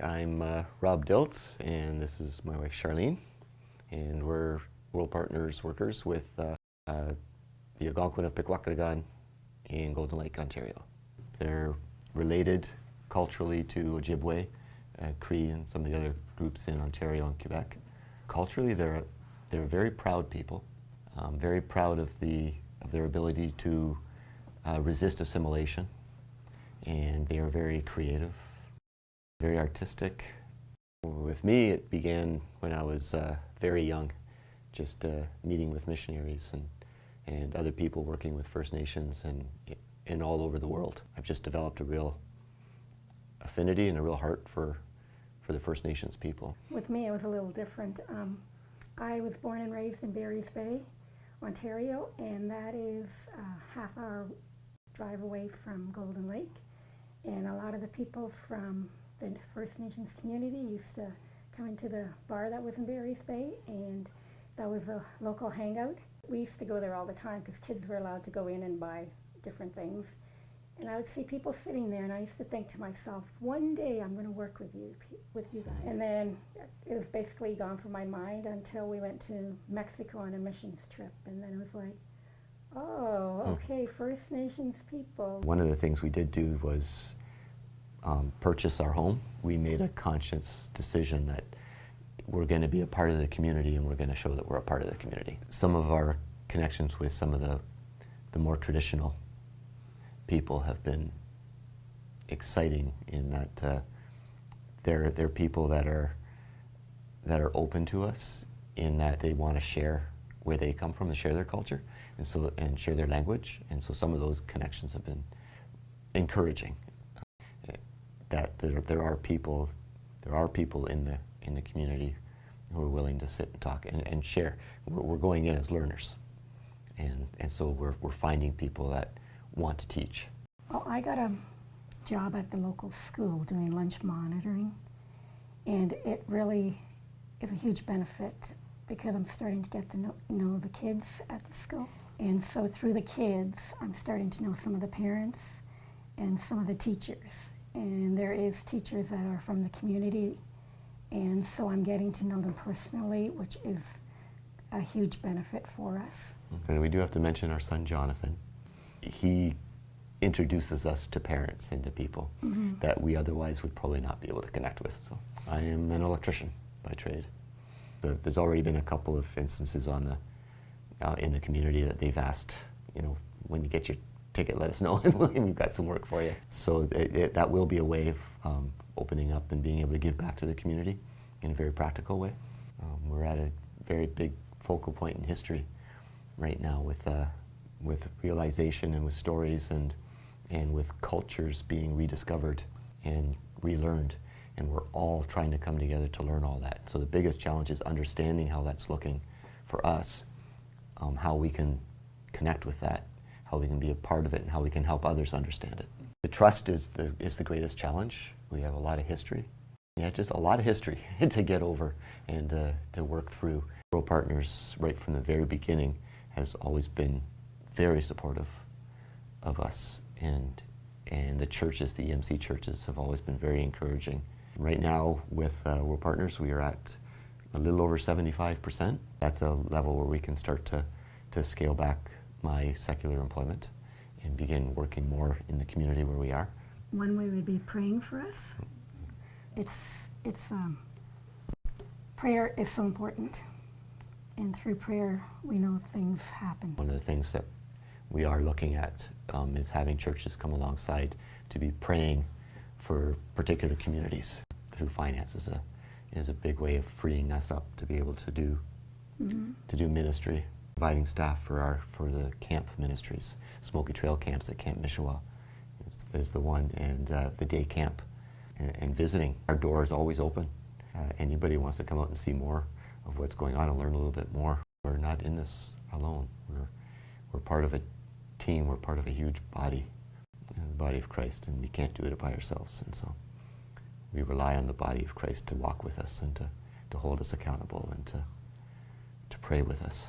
I'm Rob Dilts, and this is my wife Sharlene, and we're World Partners workers with the Algonquin of Pikwakanagan in Golden Lake, Ontario. They're related culturally to Ojibwe, Cree, and some of the other groups in Ontario and Quebec. Culturally, they're very proud people, very proud of their ability to resist assimilation, and they are very creative, very artistic. With me, it began when I was very young, just meeting with missionaries and other people working with First Nations and all over the world. I've just developed a real affinity and a real heart for the First Nations people. With me, it was a little different. I was born and raised in Barry's Bay, Ontario, and that is a half-hour drive away from Golden Lake. And a lot of the people from the First Nations community used to come into the bar that was in Barry's Bay, and that was a local hangout. We used to go there all the time because kids were allowed to go in and buy different things. And I would see people sitting there, and I used to think to myself, one day I'm going to work with you guys. And then it was basically gone from my mind until we went to Mexico on a missions trip, and then it was like, oh, okay, First Nations people. One of the things we did do was purchase our home. We made a conscious decision that we're going to be a part of the community, and we're going to show that we're a part of the community. Some of our connections with some of the more traditional people have been exciting in that they're people that are open to us, in that they want to share where they come from and share their culture and share their language, and so some of those connections have been encouraging. That there are people in the community who are willing to sit and talk and share. We're going in as learners, and so we're finding people that want to teach. Well, I got a job at the local school doing lunch monitoring, and it really is a huge benefit because I'm starting to get to know the kids at the school. And so through the kids, I'm starting to know some of the parents and some of the teachers. And there is teachers that are from the community, and so I'm getting to know them personally, which is a huge benefit for us. And we do have to mention our son Jonathan. He introduces us to parents and to people that we otherwise would probably not be able to connect with. So I am an electrician by trade. So there's already been a couple of instances in the community that they've asked, when you get your ticket, let us know, and we've got some work for you. So that will be a way of opening up and being able to give back to the community in a very practical way. We're at a very big focal point in history right now with realization and with stories and with cultures being rediscovered and relearned, and we're all trying to come together to learn all that. So the biggest challenge is understanding how that's looking for us, how we can connect with that, how we can be a part of it, and how we can help others understand it. The trust is the greatest challenge. We have a lot of history. Yeah, just a lot of history to get over and to work through. World Partners, right from the very beginning, has always been very supportive of us, and the churches, the EMC churches, have always been very encouraging. Right now with World Partners, we are at a little over 75%. That's a level where we can start to scale back my secular employment and begin working more in the community where we are. One way would be praying for us. Prayer is so important, and through prayer we know things happen. One of the things that we are looking at is having churches come alongside to be praying for particular communities through finances. Is a big way of freeing us up to be able to do ministry. Providing staff for the camp ministries, Smoky Trail camps at Camp Mishawa is the one, and the day camp, and visiting. Our door is always open. Anybody who wants to come out and see more of what's going on and learn a little bit more. We're not in this alone. We're part of a team. We're part of a huge body, the body of Christ, and we can't do it by ourselves. And so we rely on the body of Christ to walk with us and to hold us accountable and to pray with us.